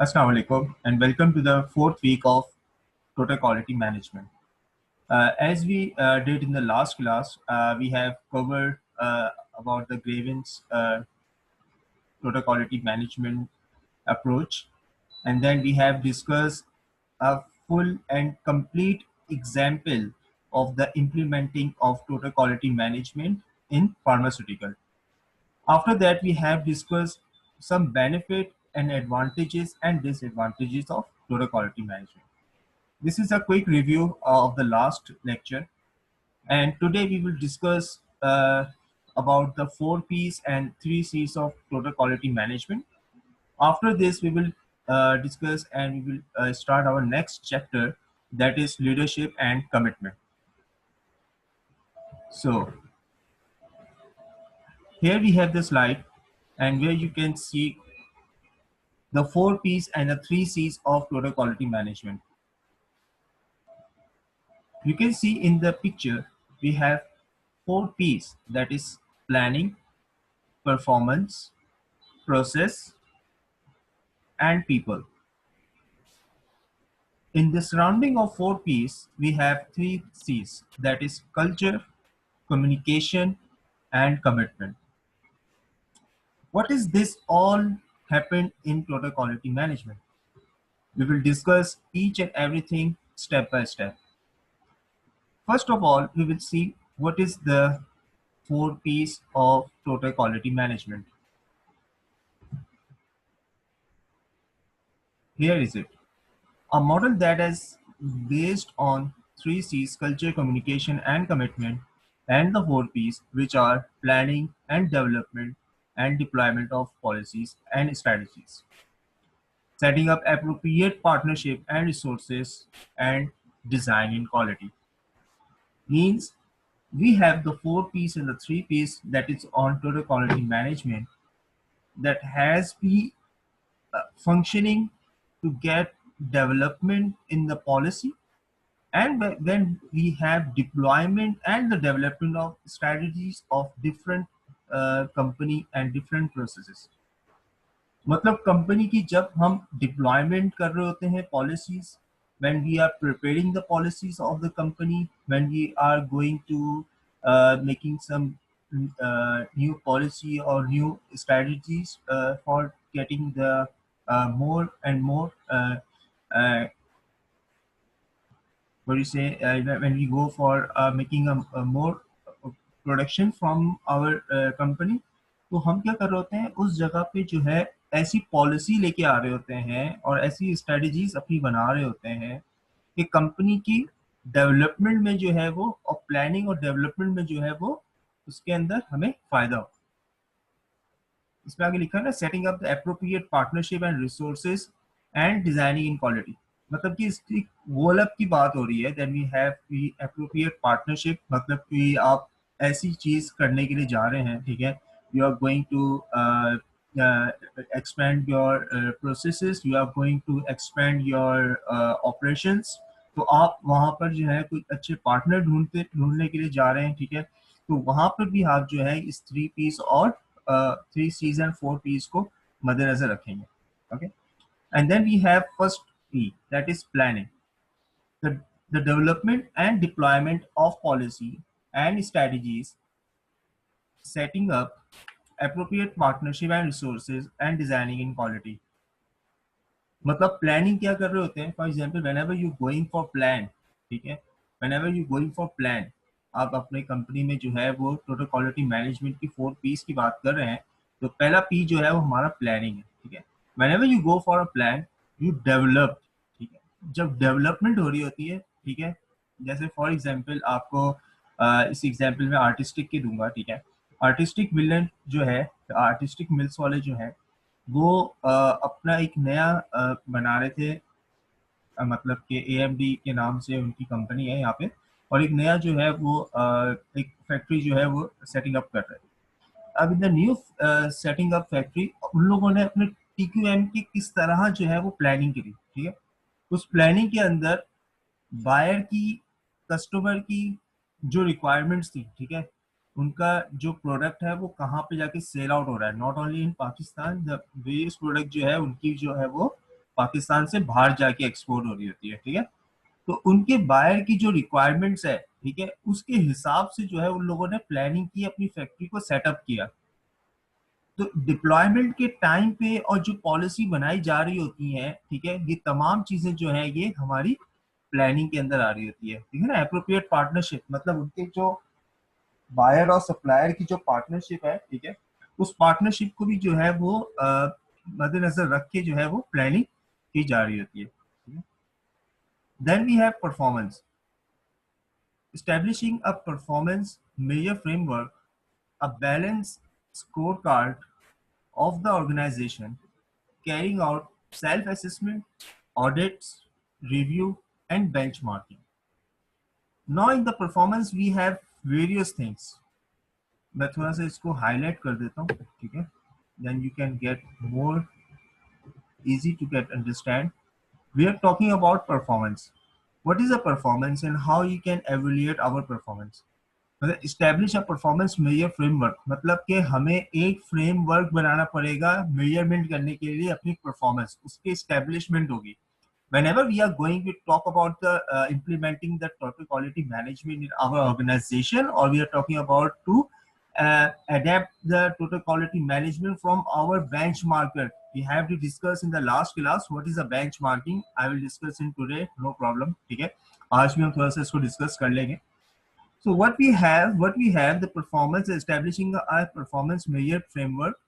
Assalamu alaikum and welcome to the fourth week of Total Quality Management. As we did in the last class, we have covered about the grievance Total Quality Management approach, and then we have discussed a full and complete example of the implementing of Total Quality Management in pharmaceutical. After that, we have discussed some benefit and advantages and disadvantages of Total Quality Management. This is a quick review of the last lecture, and today we will discuss about the 4 P's and 3 C's of Total Quality Management. After this, we will discuss and we will start our next chapter, that is leadership and commitment. So here we have the slide, and where you can see the 4 P's and the 3 C's of Total Quality Management. You can see in the picture we have 4 P's, that is planning, performance, process, and people. In the surrounding of 4 P's, we have 3 C's, that is culture, communication, and commitment. What is this all happened in Total Quality Management? We will discuss each and everything step by step. First of all, we will see what is the 4 P's of Total Quality Management. Here is it. A model that is based on 3 C's, culture, communication, and commitment, and the 4 P's, which are planning and development and deployment of policies and strategies. Setting up appropriate partnership and resources, and design in quality. Means we have the 4 P's and the 3 P's that is on Total Quality Management that has been functioning to get development in the policy, and when we have deployment and the development of strategies of different company and different processes. मतलब company की जब हम deployment कर रहे होते हैं policies, when we are preparing the policies of the company, when we are going to making some new policy or new strategies for getting the more and more uh, what do you say, when we go for making a more production from our company, तो हम क्या कर रहे होते हैं उस जगह पे जो है ऐसी पॉलिसी लेके आ रहे होते हैं और ऐसी स्ट्रेटजीज अपनी बना रहे होते हैं कि कंपनी की डेवलपमेंट में जो है वो, और प्लानिंग और डेवलपमेंट में जो है वो, उसके अंदर हमें फायदा हो। इसमें आगे लिखा है ना, setting up the appropriate partnership and resources and designing in quality. मतलब कि इसकी गोल अप की बात हो रही है, then we have the appropriate partnership, मतलब कि आप ऐसी चीज करने के लिए जा रहे हैं, ठीक है, you are going to expand your processes, you are going to expand your operations, तो आप वहां पर जो है कुछ अच्छे पार्टनर ढूंढने के लिए जा रहे हैं, ठीक है। तो वहां पर भी आप जो है इस 3 P's और 3 C's and 4 P's को मद्देनजर रखेंगे। Okay, and then we have first P, that is planning. The development and deployment of policy and strategies, setting up appropriate partnership and resources, and designing in quality. मतलब planning क्या कर रहे होते हैं, for example when ever you going for plan, ठीक है, when ever you going for plan, आप अपने कंपनी में जो है वो टोटल क्वालिटी मैनेजमेंट की 4 P's की बात कर रहे हैं, तो पहला P जो है वो हमारा प्लानिंग है, ठीक है। When ever you go for a plan, you develop, ठीक है। जब डेवलपमेंट हो रही होती है, ठीक है, जैसे फॉर एग्जाम्पल आपको इस एग्जाम्पल में आर्टिस्टिक की दूंगा, ठीक है। आर्टिस्टिक मिलन जो है, आर्टिस्टिक मिल्स वाले जो है वो अपना एक नया बना रहे थे, मतलब कि AMD के नाम से उनकी कंपनी है यहाँ पे, और एक नया जो है वो एक फैक्ट्री जो है वो सेटिंग अप कर रहे हैं। अब in the new setting up factory, उन लोगों ने अपने TQM की किस तरह जो है वो प्लानिंग करी, ठीक है। उस प्लानिंग के अंदर बायर की, कस्टमर की जो रिक्वायरमेंट्स थी, ठीक है, उनका जो प्रोडक्ट है वो कहाँ पे जाके सेल आउट हो रहा है, not only in Pakistan, the various product जो है उनकी जो है वो पाकिस्तान से बाहर जाके एक्सपोर्ट हो रही होती है, ठीक है। तो उनके बायर की जो रिक्वायरमेंट्स है, ठीक है, उसके हिसाब से जो है उन लोगों ने प्लानिंग की, अपनी फैक्ट्री को सेटअप किया। तो डिप्लॉयमेंट के टाइम पे और जो पॉलिसी बनाई जा रही होती है, ठीक है, ये तमाम चीजें जो है ये हमारी प्लानिंग के अंदर आ रही होती है, ठीक है ना। एप्रोप्रिएट पार्टनरशिप मतलब उनके जो बायर और सप्लायर की जो पार्टनरशिप है, ठीक है, उस पार्टनरशिप को भी जो है वो मद्देनजर रख के जो है वो प्लानिंग की जा रही होती है। Then we have performance, establishing a performance measure framework, a balanced scorecard of the organization, carrying out self-assessment, audits, review, and benchmarking. Now in the performance we have various things. मैं थोड़ा सा इसको highlight कर देता हूँ, ठीक है, then you can get more easy to get understand. We are talking about performance. What is a performance and how you can evaluate our performance? मतलब establish a performance measure framework, मतलब कि हमें एक फ्रेमवर्क बनाना पड़ेगा measurement करने के लिए अपनी परफॉर्मेंस, उसकी इस्टेब्लिशमेंट होगी। Whenever we are going to talk about the implementing the total quality management in our organization, or we are talking about to adapt the total quality management from our benchmarker, we have to discuss in the last class what is a benchmarking. I will discuss in today, no problem, ठीक है, आज भी हम थोड़ा सा इसको discuss कर लेंगे। So what we have the performance, establishing a performance measure framework,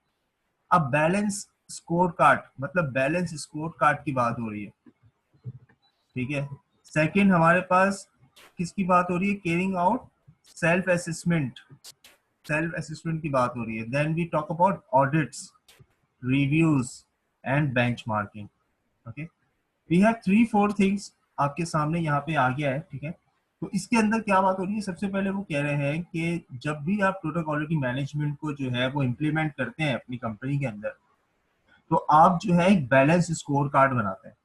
a balance scorecard, मतलब बैलेंस स्कोर कार्ड की बात हो रही है, ठीक है। सेकंड हमारे पास किसकी बात हो रही है, carrying out self assessment, self assessment की बात हो रही है। Then we talk about audits, reviews and benchmarking. Okay, we have 3-4 things आपके सामने यहाँ पे आ गया है, ठीक है। तो इसके अंदर क्या बात हो रही है, सबसे पहले वो कह रहे हैं कि जब भी आप टोटल क्वालिटी मैनेजमेंट को जो है वो इम्प्लीमेंट करते हैं अपनी कंपनी के अंदर, तो आप जो है एक बैलेंस स्कोर कार्ड बनाते हैं,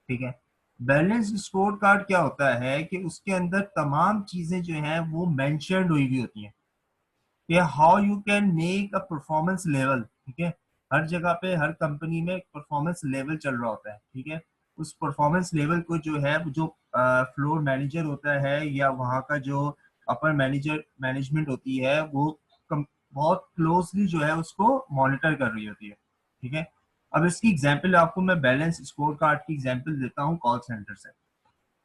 ठीक है। बैलेंस स्कोर कार्ड क्या होता है कि उसके अंदर तमाम चीजें जो है वो मेंशन्ड हुई हुई होती हैं कि how you can make a performance level, ठीक है। हर जगह पे हर कंपनी में परफॉर्मेंस लेवल चल रहा होता है, ठीक है। उस परफॉर्मेंस लेवल को जो है जो फ्लोर मैनेजर होता है या वहाँ का जो अपर मैनेजर मैनेजमेंट होती है वो बहुत क्लोजली जो है उसको मॉनिटर कर रही होती है, ठीक है। अब इसकी एग्जांपल आपको मैं बैलेंस स्कोर कार्ड की एग्जांपल देता हूँ कॉल सेंटर से।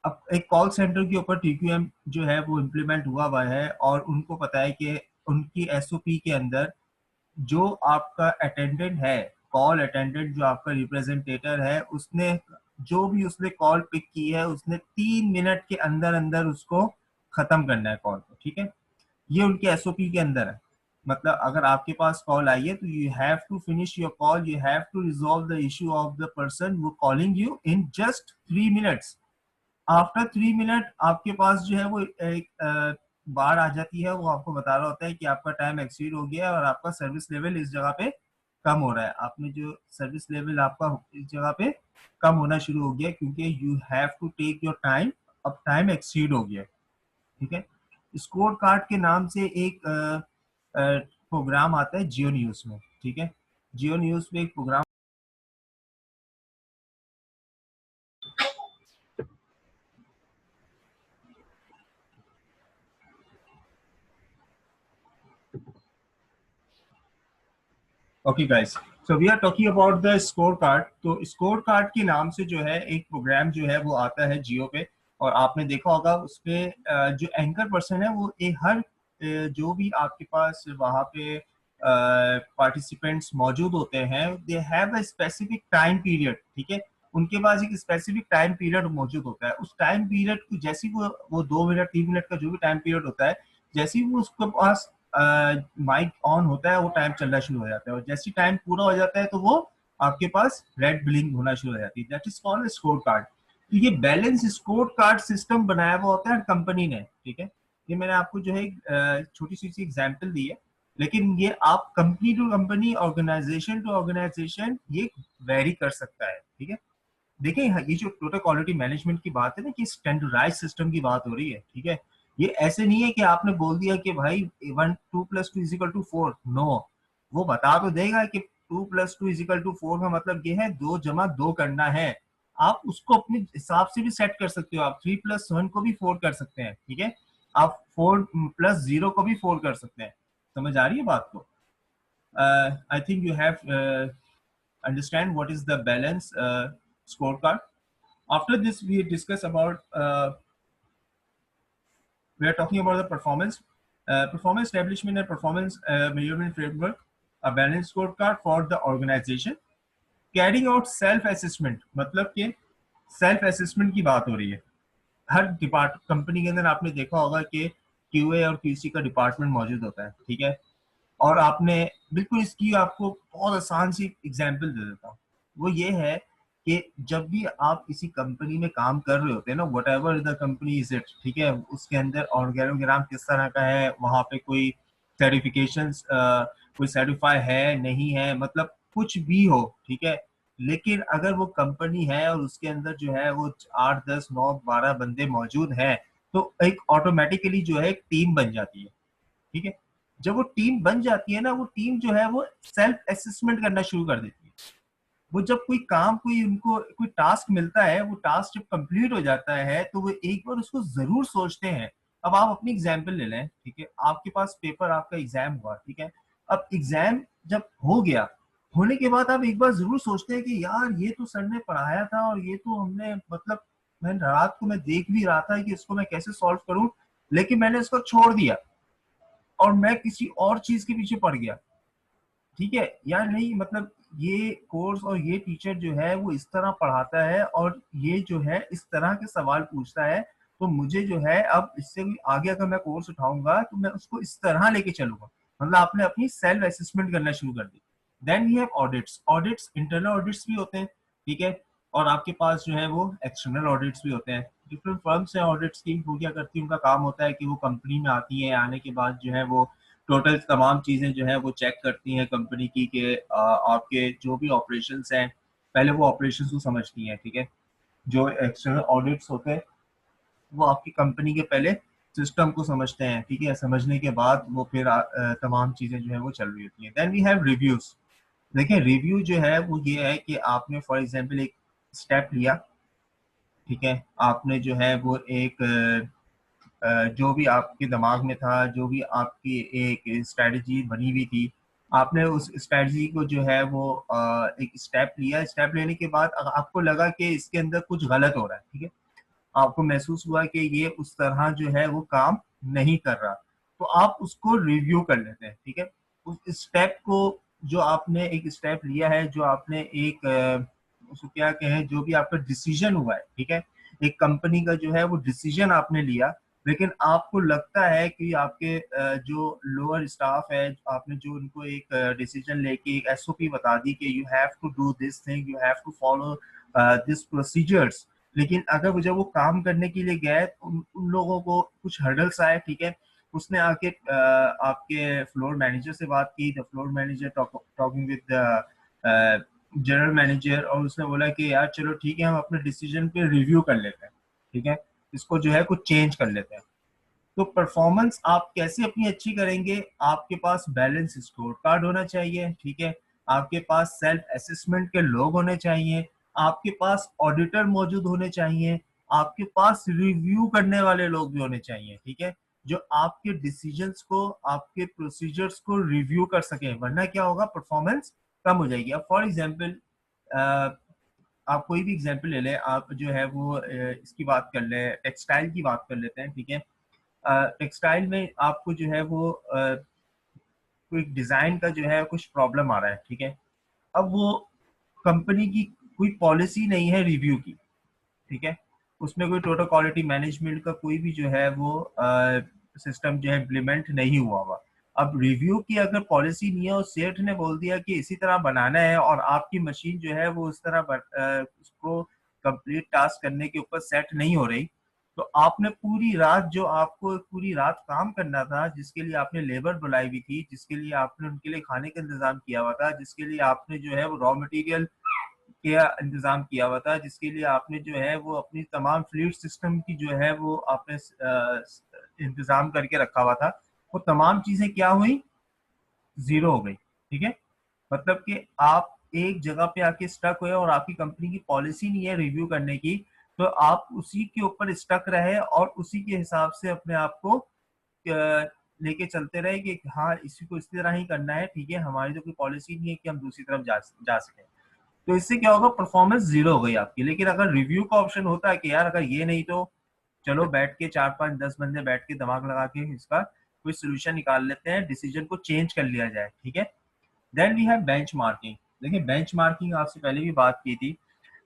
अब एक कॉल सेंटर के ऊपर टीक्यूएम जो है वो इम्प्लीमेंट हुआ है और उनको पता है कि उनकी एसओपी के अंदर जो आपका अटेंडेंट है, कॉल अटेंडेंट जो आपका रिप्रेजेंटेटर है, उसने जो भी उसने कॉल पिक की है उसने 3 मिनट के अंदर अंदर उसको खत्म करना है कॉल को, ठीक है। ये उनके एसओपी के अंदर है। मतलब अगर आपके पास कॉल आई है तो you have to finish your call, you have to resolve the issue of the person वो calling you in just 3 minutes. After 3 minute आपके पास जो है वो एक बार आ जाती है, वो आपको बता रहा होता है कि आपका टाइम एक्सीड हो गया है और आपका सर्विस लेवल इस जगह पे कम हो रहा है। आपने जो सर्विस लेवल आपका इस जगह पे कम होना शुरू हो गया क्योंकि you have to take your time, अब टाइम एक्सीड हो गया, ठीक है। स्कोर कार्ड के नाम से एक प्रोग्राम आता है जियो न्यूज में, ठीक है। जियो न्यूज में एक program, okay guys, so we are talking about the score card. तो स्कोर कार्ड के नाम से जो है एक प्रोग्राम जो है वो आता है जियो पे, और आपने देखा होगा उसपे जो एंकर पर्सन है वो हर जो भी आपके पास वहाँ पे पार्टिसिपेंट्स मौजूद होते हैं, they have a specific time period, ठीक है। उनके पास एक स्पेसिफिक टाइम पीरियड मौजूद होता है। उस टाइम पीरियड को जैसे वो 2 मिनट 3 मिनट का जो भी टाइम पीरियड होता है, जैसे ही वो उसके पास माइक ऑन होता है वो टाइम चलना शुरू हो जाता है, और जैसे टाइम पूरा हो जाता है तो वो आपके पास रेड ब्लिंक होना शुरू हो जाती है। That is called score card. तो ये बैलेंस स्कोर कार्ड सिस्टम बनाया हुआ होता है कंपनी ने, ठीक है। ये मैंने आपको जो है छोटी सी एग्जांपल दी है, लेकिन ये आप company to company, organization to organization ये वेरी कर सकता है, ठीक है। देखिए ये जो टोटल क्वालिटी मैनेजमेंट की बात है ना कि स्टैंडर्डाइज सिस्टम की बात हो रही है, ठीक है। ये ऐसे नहीं है कि आपने बोल दिया कि भाई 1 2 + 2 = 4, नो। वो बता तो देगा कि 2+2 = 4 का मतलब ये है 2 जमा 2 करना है। आप उसको अपने हिसाब से भी सेट कर सकते हो, आप 3+1 को भी 4 कर सकते हैं, ठीक है। आप 4+0 को भी 4 कर सकते हैं। समझ आ रही है बात को? I think you have understand what is the balance scorecard. After this, we discuss about we are talking about the performance establishment and performance measurement framework, a balance scorecard for the organization. Carrying out self assessment, मतलब कि self assessment की बात हो रही है। हर company के अंदर आपने देखा होगा कि क्यूए और क्यूसी का डिपार्टमेंट मौजूद होता है, ठीक है। और आपने बिल्कुल इसकी आपको बहुत आसान सी एग्जांपल दे देता हूँ। वो ये है कि जब भी आप किसी कंपनी में काम कर रहे होते हैं ना, what ever the company is it, ठीक है, उसके अंदर ऑर्गेनोग्राम किस तरह का है, वहाँ पे कोई सर्टिफिकेशन, कोई सर्टिफाई है नहीं है, मतलब कुछ भी हो, ठीक है। लेकिन अगर वो कंपनी है और उसके अंदर जो है वो 8, 10, 9, 12 बंदे मौजूद हैं, तो एक ऑटोमेटिकली जो है एक टीम बन जाती है, ठीक है। जब वो टीम बन जाती है ना, वो टीम जो है वो सेल्फ असेसमेंट करना शुरू कर देती है। वो जब कोई काम, कोई उनको कोई टास्क मिलता है, वो टास्क जब कंप्लीट हो जाता है तो वो एक बार उसको जरूर सोचते हैं। अब आप अपनी एग्जाम्पल ले लें, ठीक है, आपके पास पेपर, आपका एग्जाम हुआ, ठीक है। अब एग्जाम जब हो गया, होने के बाद आप एक बार जरूर सोचते हैं कि यार ये तो सर ने पढ़ाया था और ये तो हमने, मतलब मैं रात को मैं देख भी रहा था कि इसको मैं कैसे सॉल्व करूं, लेकिन मैंने इसको छोड़ दिया और मैं किसी और चीज के पीछे पड़ गया, ठीक है। या नहीं, मतलब ये कोर्स और ये टीचर जो है वो इस तरह पढ़ाता है और ये जो है इस तरह के सवाल पूछता है, तो मुझे जो है अब इससे भी आगे अगर मैं कोर्स उठाऊंगा तो मैं उसको इस तरह लेके चलूंगा। मतलब आपने अपनी सेल्फ असेसमेंट करना शुरू कर दी। Then we have audits. Audits internal audits भी होते हैं, ठीक है, और आपके पास जो है वो एक्सटर्नल ऑडिट्स भी होते हैं। डिफरेंट फर्म्स हैं ऑडिट्स की, वो क्या करती है, उनका काम होता है कि वो कंपनी में आती है, आने के बाद जो है वो टोटल तमाम चीजें जो है वो चेक करती हैं कंपनी की कि आपके जो भी ऑपरेशंस हैं, पहले वो ऑपरेशंस को समझती हैं, ठीक है। जो एक्सटर्नल ऑडिट्स होते हैं वो आपकी कंपनी के पहले सिस्टम को समझते हैं, ठीक है। समझने के बाद वो फिर तमाम चीजें जो है वो चल रही होती हैं। Then we have reviews. देखिए, रिव्यू जो है वो ये है कि आपने फॉर एग्जांपल एक स्टेप लिया, ठीक है, आपने जो है वो एक जो भी आपके दिमाग में था, जो भी आपकी एक स्ट्रेटजी बनी हुई थी, आपने उस स्ट्रेटजी को जो है वो एक स्टेप लिया। स्टेप लेने के बाद आपको लगा कि इसके अंदर कुछ गलत हो रहा है, ठीक है, आपको महसूस हुआ कि ये उस तरह जो है वो काम नहीं कर रहा, तो आप उसको रिव्यू कर लेते हैं, ठीक है। उस स्टेप को, जो आपने एक स्टेप लिया है, जो आपने एक उसको क्या कहें, जो भी आपका डिसीजन हुआ है, ठीक है, एक कंपनी का जो है वो डिसीजन आपने लिया, लेकिन आपको लगता है कि आपके जो लोअर स्टाफ है, आपने जो उनको एक डिसीजन लेके एक एसओपी बता दी कि you have to do this thing, you have to follow this procedures, लेकिन अगर वो जब वो काम करने के लिए गए तो उन लोगों को कुछ हर्डल्स आए, ठीक है। उसने आके आपके फ्लोर मैनेजर से बात की, the floor manager talking with the general manager, और उसने बोला कि यार चलो ठीक है, हम अपने डिसीजन पे रिव्यू कर लेते हैं, ठीक है, इसको जो है कुछ चेंज कर लेते हैं। तो परफॉर्मेंस आप कैसे अपनी अच्छी करेंगे, आपके पास बैलेंस स्कोर कार्ड होना चाहिए, ठीक है, आपके पास सेल्फ असेसमेंट के लोग होने चाहिए, आपके पास ऑडिटर मौजूद होने चाहिए, आपके पास रिव्यू करने वाले लोग भी होने चाहिए, ठीक है, जो आपके डिसीजंस को, आपके प्रोसीजर्स को रिव्यू कर सके, वरना क्या होगा, परफॉर्मेंस कम हो जाएगी। अब फॉर एग्जाम्पल आप कोई भी एग्जाम्पल ले लें, आप जो है वो इसकी बात कर ले, टेक्सटाइल की बात कर लेते हैं, ठीक है। टेक्सटाइल में आपको जो है वो कोई डिजाइन का जो है कुछ प्रॉब्लम आ रहा है, ठीक है। अब वो कंपनी की कोई पॉलिसी नहीं है रिव्यू की, ठीक है, उसमें कोई टोटल क्वालिटी मैनेजमेंट का कोई भी जो है वो सिस्टम जो है इम्प्लीमेंट नहीं हुआ हुआ। अब रिव्यू की अगर पॉलिसी नहीं है और सेठ ने बोल दिया कि इसी तरह बनाना है, और आपकी मशीन जो है वो उस तरह उसको कंप्लीट टास्क करने के ऊपर सेट नहीं हो रही, तो आपने पूरी रात, जो आपको पूरी रात काम करना था, जिसके लिए आपने लेबर बुलाई हुई थी, जिसके लिए आपने उनके लिए खाने का इंतजाम किया हुआ था, जिसके लिए आपने जो है वो रॉ मटेरियल का इंतजाम किया हुआ था, जिसके लिए आपने जो है वो अपनी तमाम फ्लूइड सिस्टम की जो है वो आपने इंतजाम करके रखा हुआ था, वो तमाम चीजें क्या हुई, जीरो हो गई, ठीक है। मतलब कि आप एक जगह पे आके स्टक हुए और आपकी कंपनी की पॉलिसी नहीं है रिव्यू करने की, तो आप उसी के ऊपर स्टक रहे और उसी के हिसाब से अपने आप को लेके चलते रहे कि हाँ इसी को इस तरह ही करना है, ठीक है, हमारी तो कोई पॉलिसी नहीं है कि हम दूसरी तरफ जा सके। तो इससे क्या होगा, परफॉर्मेंस जीरो हो गई आपकी। लेकिन अगर रिव्यू का ऑप्शन होता है कि यार अगर ये नहीं तो चलो बैठ के 4 5 10 बंदे बैठ के दिमाग लगा के इसका कोई सोल्यूशन निकाल लेते हैं, डिसीजन को चेंज कर लिया जाए, ठीक है। Then we have benchmarking. देखिए बेंच मार्किंग आपसे पहले भी बात की थी।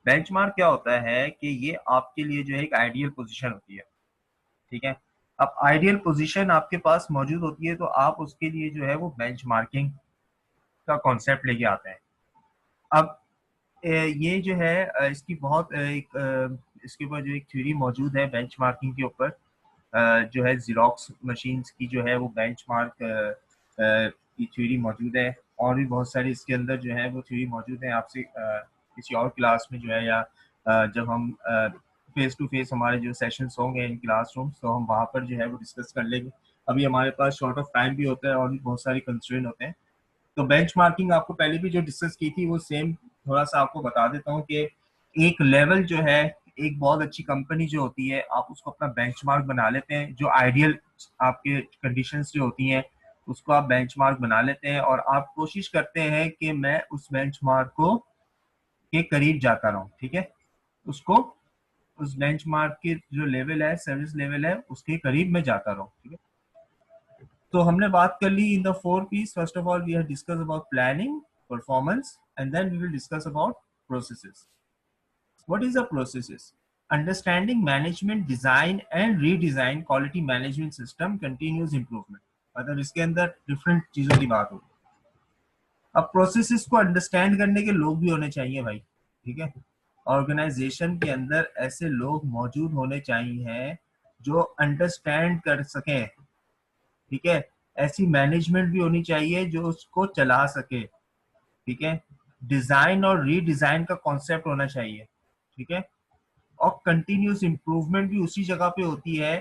बेंच मार्क क्या होता है कि ये आपके लिए जो है एक आइडियल पोजीशन होती है, ठीक है। अब आइडियल पोजीशन आपके पास मौजूद होती है तो आप उसके लिए जो है वो बेंच मार्किंग का कॉन्सेप्ट लेके आते हैं। अब ये जो है इसकी बहुत इसके ऊपर जो एक थ्योरी मौजूद है बेंचमार्किंग के ऊपर, जो है जीरोक्स मशीन्स की जो है वो बेंचमार्क की थ्योरी मौजूद है। और भी बहुत सारी इसके अंदर जो है वो थ्योरी मौजूद है। आपसे किसी और क्लास में जो है या जब हम फेस टू फेस हमारे जो सेशंस होंगे इन क्लासरूम्स, तो हम वहाँ पर जो है वो डिस्कस कर लेंगे। अभी हमारे पास शॉर्ट ऑफ टाइम भी होता है और भी बहुत सारे कंस्ट्रेंट होते हैं। तो बेंचमार्किंग आपको पहले भी जो डिस्कस की थी वो सेम थोड़ा सा आपको बता देता हूँ कि एक लेवल जो है, एक बहुत अच्छी कंपनी जो होती है आप उसको अपना बेंचमार्क बना लेते हैं। जो आइडियल आपके कंडीशंस जो होती हैं उसको आप बेंचमार्क बना लेते हैं और आप कोशिश करते हैं कि मैं उस बेंचमार्क को के करीब जाता रहूं, ठीक है। उसको उस बेंचमार्क के जो लेवल है, सर्विस लेवल है, उसके करीब मैं जाता रहूं, ठीक है। तो हमने बात कर ली in the 4 P's। First of all we have discuss about planning, performance, and then we will discuss about processes. What is the processes? Understanding management design and redesign quality management system continuous improvement. मतलब इसके अंदर different चीजों की बात होगी। अब processes को understand करने के लोग भी होने चाहिए भाई, ठीक है। ऑर्गेनाइजेशन के अंदर ऐसे लोग मौजूद होने चाहिए जो अंडरस्टैंड कर सकें, ठीक है। ऐसी मैनेजमेंट भी होनी चाहिए जो उसको चला सके, ठीक है। डिजाइन और रीडिजाइन का कॉन्सेप्ट होना चाहिए, ठीक है। और कंटिन्यूस इंप्रूवमेंट भी उसी जगह पे होती है।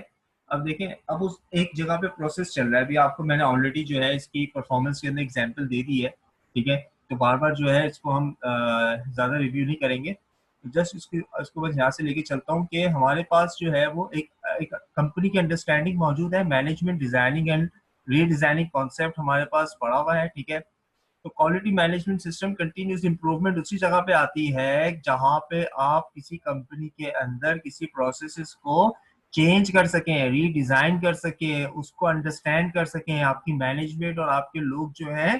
अब देखें, अब उस एक जगह पे प्रोसेस चल रहा है, अभी आपको मैंने ऑलरेडी जो है इसकी परफॉर्मेंस के अंदर एग्जांपल दे दी है, ठीक है। तो बार बार जो है इसको हम ज्यादा रिव्यू नहीं करेंगे। जस्ट इसको बस यहाँ से लेके चलता हूँ कि हमारे पास जो है वो एक कंपनी की अंडरस्टैंडिंग मौजूद है, management designing and redesigning concept हमारे पास पड़ा हुआ है, ठीक है। तो quality management system continuous improvement उसी जगह पे आती है जहां पे आप किसी कंपनी के अंदर किसी प्रोसेसेस को चेंज कर सकें, रीडिजाइन कर सकें, उसको अंडरस्टैंड कर सकें। आपकी मैनेजमेंट और आपके लोग जो है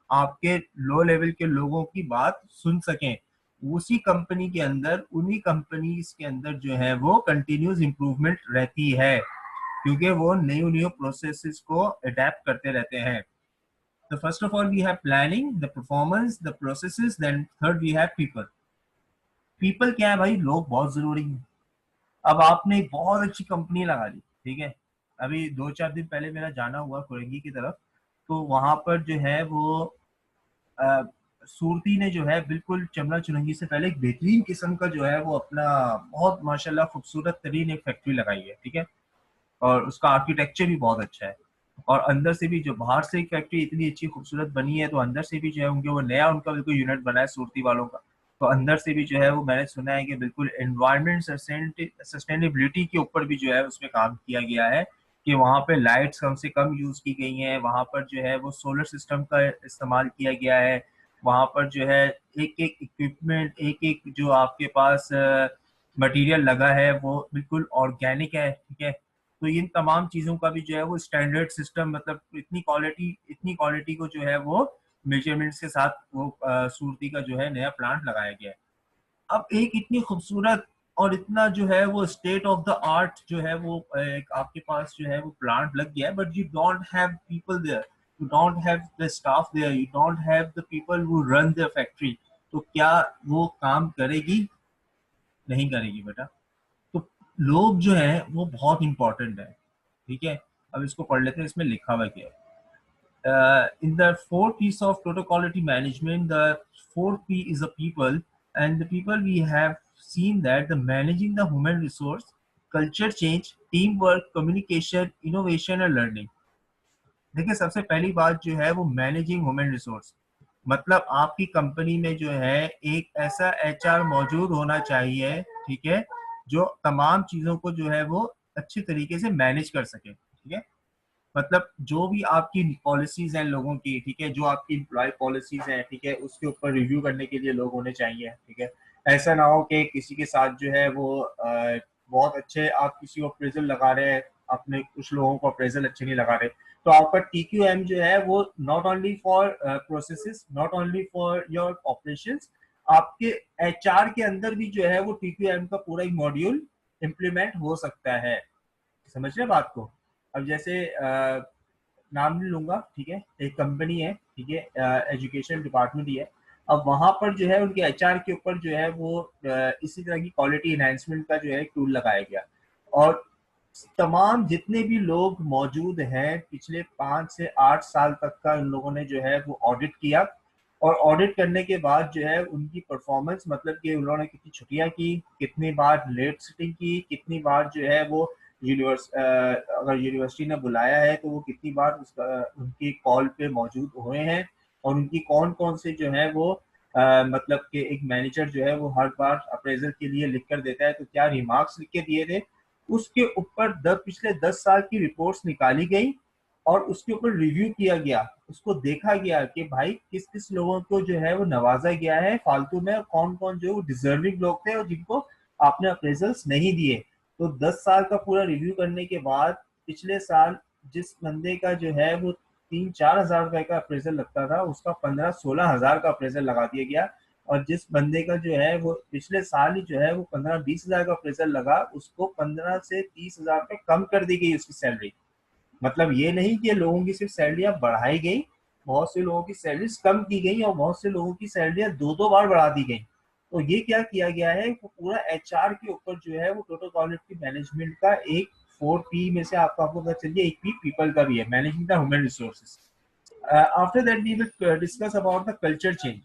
आपके लो लेवल के लोगों की बात सुन सकें। उसी कंपनी के अंदर, उन्हीं कंपनीज के अंदर जो है वो कंटिन्यूस इंप्रूवमेंट रहती है, क्योंकि वो न्यू न्यू प्रोसेसेस को अडेप्ट करते रहते हैं। So first of all, we have planning, the performance, the processes. Then third, we have people. People क्या है भाई? लोग बहुत जरूरी हैं। अब आपने एक बहुत अच्छी कंपनी लगा ली, ठीक है। अभी 2 4 दिन पहले मेरा जाना हुआ कुरंगी की तरफ, तो वहां पर जो है वो अ, सूरती ने जो है बिल्कुल चमड़ा चुरंगी से पहले एक बेहतरीन किस्म का जो है वो अपना बहुत माशाल्लाह खूबसूरत तरीन एक फैक्ट्री लगाई है, ठीक है। और उसका आर्किटेक्चर भी बहुत अच्छा है। और अंदर से भी जो बाहर से एक फैक्ट्री इतनी अच्छी खूबसूरत बनी है, तो अंदर से भी जो है उनके वो नया उनका बिल्कुल यूनिट बना है सूरती वालों का। तो अंदर से भी जो है वो मैंने सुना है कि बिल्कुल एनवायरमेंट सस्टेनेबिलिटी के ऊपर भी जो है उसमें काम किया गया है कि वहाँ पे लाइट्स कम से कम यूज की गई हैं, वहाँ पर जो है वो सोलर सिस्टम का इस्तेमाल किया गया है। वहाँ पर जो है एक एक इक्विपमेंट, एक एक जो आपके पास मटेरियल लगा है वो बिल्कुल ऑर्गेनिक है, ठीक है। तो इन तमाम चीजों का भी जो है वो स्टैंडर्ड सिस्टम, मतलब इतनी क्वालिटी को जो है वो मेजरमेंट्स के साथ वो सूरती का जो है नया प्लांट लगाया गया है। अब एक इतनी खूबसूरत और इतना जो है वो स्टेट ऑफ द आर्ट जो है वो एक आपके पास जो है वो प्लांट लग गया है, but you don't have people there, you don't have the staff there, you don't have the people who run the factory. तो क्या वो काम करेगी? नहीं करेगी बेटा। तो लोग जो है वो बहुत इंपॉर्टेंट है, ठीक है। अब इसको पढ़ लेते हैं, इसमें लिखा हुआ क्या है। इन the 4 P's of total quality management, the 4 P is the people, and the people we have seen that the managing the human resource, culture change, teamwork, communication, innovation and learning। देखिए सबसे पहली बात जो है वो मैनेजिंग ह्यूमन रिसोर्स। मतलब आपकी company में जो है एक ऐसा एचआर मौजूद होना चाहिए, ठीक है, जो तमाम चीजों को जो है वो अच्छी तरीके से मैनेज कर सके, ठीक है। मतलब जो भी आपकी पॉलिसीज हैं लोगों की, ठीक है, जो आपकी एम्प्लॉय पॉलिसीज हैं, ठीक है, उसके ऊपर रिव्यू करने के लिए लोग होने चाहिए, ठीक है। ऐसा ना हो कि किसी के साथ जो है वो बहुत अच्छे आप किसी को अप्रेजल लगा रहे हैं, अपने कुछ लोगों को अप्रेजल अच्छे नहीं लगा रहे, तो आपका टीक्यूएम जो है वो not only for processes, not only for your operations, आपके एचआर के अंदर भी जो है वो टीक्यूएम का पूरा एक मॉड्यूल इम्प्लीमेंट हो सकता है। समझ रहे बात को? अब जैसे नाम नहीं लूंगा, ठीक है, एक कंपनी है, ठीक है, एजुकेशन डिपार्टमेंट ही है। अब वहां पर जो है उनके एचआर के ऊपर जो है वो इसी तरह की क्वालिटी एनहांसमेंट का जो है एक टूल लगाया गया, और तमाम जितने भी लोग मौजूद हैं पिछले 5 से 8 साल तक का उन लोगों ने जो है वो ऑडिट किया, और ऑडिट करने के बाद जो है उनकी परफॉर्मेंस, मतलब कि उन्होंने कितनी छुट्टियां की, कितनी बार लेट सिटिंग की, कितनी बार जो है वो अगर यूनिवर्सिटी ने बुलाया है तो वो कितनी बार उसका उनकी कॉल पे मौजूद हुए हैं, और उनकी कौन कौन से जो है वो मतलब कि एक मैनेजर जो है वो हर बार अप्रेजल के लिए लिख कर देता है तो क्या रिमार्क्स लिख के दिए थे, उसके ऊपर पिछले 10 साल की रिपोर्ट्स निकाली गई, और उसके ऊपर रिव्यू किया गया, उसको देखा गया कि भाई किस किस लोगों को जो है वो नवाजा गया है फालतू में, और कौन कौन जो डिजर्विंग लोग थे और जिनको आपने अप्रेजल्स नहीं दिए। तो 10 साल का पूरा रिव्यू करने के बाद पिछले साल जिस बंदे का जो है वो 3-4 हजार रुपए का अप्रेजल लगता था, उसका 15-16 हजार का अप्रेजल लगा दिया गया, और जिस बंदे का जो है वो पिछले साल ही जो है वो 15-20 हजार का अप्रेजल लगा, उसको 15 से 30 हजार रुपए कम कर दी गई उसकी सैलरी। मतलब ये नहीं कि लोगों की सिर्फ सैलरियां बढ़ाई गई, बहुत से लोगों की सैलरीज कम की गई, और बहुत से लोगों की सैलरियां दो दो बार बढ़ा दी गई। तो ये क्या किया गया है, वो पूरा एचआर के ऊपर जो है वो टोटल क्वालिटी मैनेजमेंट का एक 4P में से आपको पता चलिए एक पी पीपल का भी है, managing the human resources. After that we will discuss about the culture change.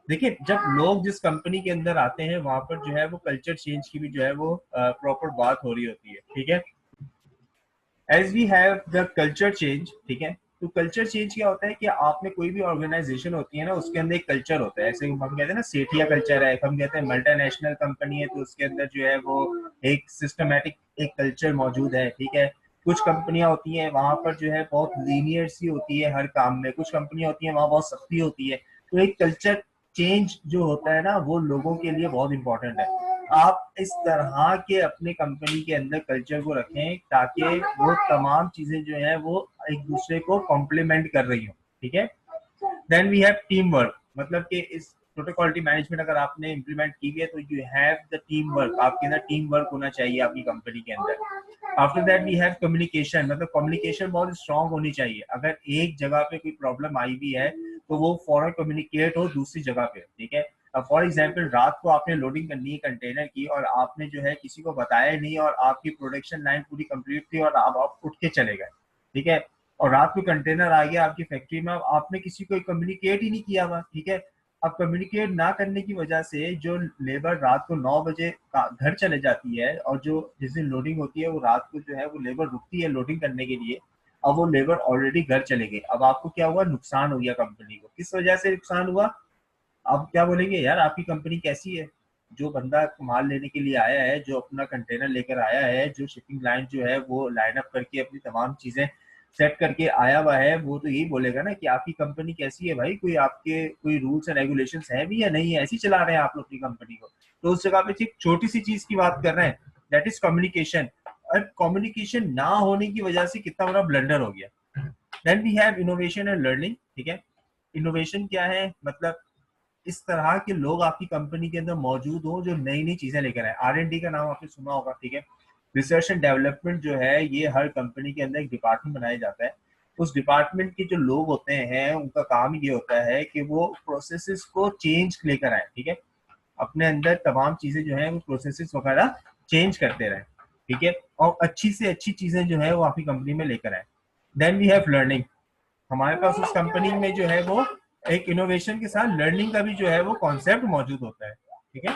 देखिए, जब लोग जिस कंपनी के अंदर आते हैं वहां पर जो है वो कल्चर चेंज की भी जो है वो प्रॉपर बात हो रही होती है, ठीक है। As we have the culture change, ठीक है, तो कल्चर चेंज क्या होता है कि आप में कोई भी ऑर्गेनाइजेशन होती है ना, उसके अंदर एक कल्चर होता है, ऐसे हम कहते हैं ना सेठिया कल्चर है, हम कहते हैं मल्टीनेशनल कंपनी है तो उसके अंदर जो है वो एक सिस्टमेटिक एक कल्चर मौजूद है, ठीक है। कुछ कंपनियां होती हैं वहां पर जो है बहुत लीनियर सी होती है हर काम में, कुछ कंपनियां होती हैं वहां बहुत सख्ती होती है, तो एक कल्चर चेंज जो होता है ना वो लोगों के लिए बहुत इंपॉर्टेंट है। आप इस तरह के अपने कंपनी के अंदर कल्चर को रखें ताकि वो तमाम चीजें जो है वो एक दूसरे को कॉम्प्लीमेंट कर रही हो, ठीक है। Then we have team work, मतलब कि इस टोटल क्वालिटी मैनेजमेंट अगर आपने इम्प्लीमेंट की है तो you have the team work, आपके अंदर टीम वर्क होना चाहिए आपकी कंपनी के अंदर। After that we have communication, मतलब कम्युनिकेशन बहुत स्ट्रांग होनी चाहिए, अगर एक जगह पे कोई प्रॉब्लम आई भी है तो वो फौरन कम्युनिकेट हो दूसरी जगह पे, ठीक है। फॉर एग्जाम्पल रात को आपने लोडिंग करनी है कंटेनर की और आपने जो है किसी को बताया नहीं, और आपकी प्रोडक्शन लाइन पूरी कंप्लीट थी और आप उठ के चले गए, ठीक है, और रात को कंटेनर आ गया आपकी फैक्ट्री में, आपने किसी को कम्युनिकेट ही नहीं किया हुआ, ठीक है। अब कम्युनिकेट ना करने की वजह से जो लेबर रात को 9 बजे घर चले जाती है, और जो जिस दिन लोडिंग होती है वो रात को जो है वो लेबर रुकती है लोडिंग करने के लिए, अब वो लेबर ऑलरेडी घर चले गए, अब आपको क्या हुआ, नुकसान हो गया कंपनी को, किस वजह से नुकसान हुआ। अब क्या बोलेंगे, यार आपकी कंपनी कैसी है, जो बंदा माल लेने के लिए आया है, जो अपना कंटेनर लेकर आया है, जो शिपिंग लाइन जो है वो लाइन अप करके अपनी तमाम चीजें सेट करके आया हुआ है, वो तो यही बोलेगा ना कि आपकी कंपनी कैसी है भाई, कोई आपके कोई रूल्स एंड रेगुलेशंस है भी या नहीं है, ऐसी चला रहे हैं आप लोग अपनी कंपनी को। तो उस जगह पे एक छोटी सी चीज की बात कर रहे हैं, दैट इज कम्युनिकेशन। और कम्युनिकेशन ना होने की वजह से कितना बड़ा ब्लंडर हो गया। Then we have innovation and learning, ठीक है। इनोवेशन क्या है, मतलब इस तरह के लोग आपकी कंपनी के अंदर मौजूद हो जो नई नई चीजें लेकर आए। R&D का नाम आपने सुना होगा, ठीक है। रिसर्च एंड डेवलपमेंट जो है ये हर कंपनी के अंदर एक डिपार्टमेंट बनाया जाता है। उस डिपार्टमेंट के जो लोग होते हैं उनका काम ये होता है कि वो प्रोसेसेस को चेंज लेकर आए, ठीक है, अपने अंदर तमाम चीजें जो है वो प्रोसेसेस वगैरह चेंज करते रहे, ठीक है, और अच्छी से अच्छी चीजें जो है वो आपकी कंपनी में लेकर आए। देन वी हैव लर्निंग, हमारे पास उस कंपनी में जो है वो एक इनोवेशन के साथ लर्निंग का भी जो है वो कॉन्सेप्ट मौजूद होता है, ठीक है।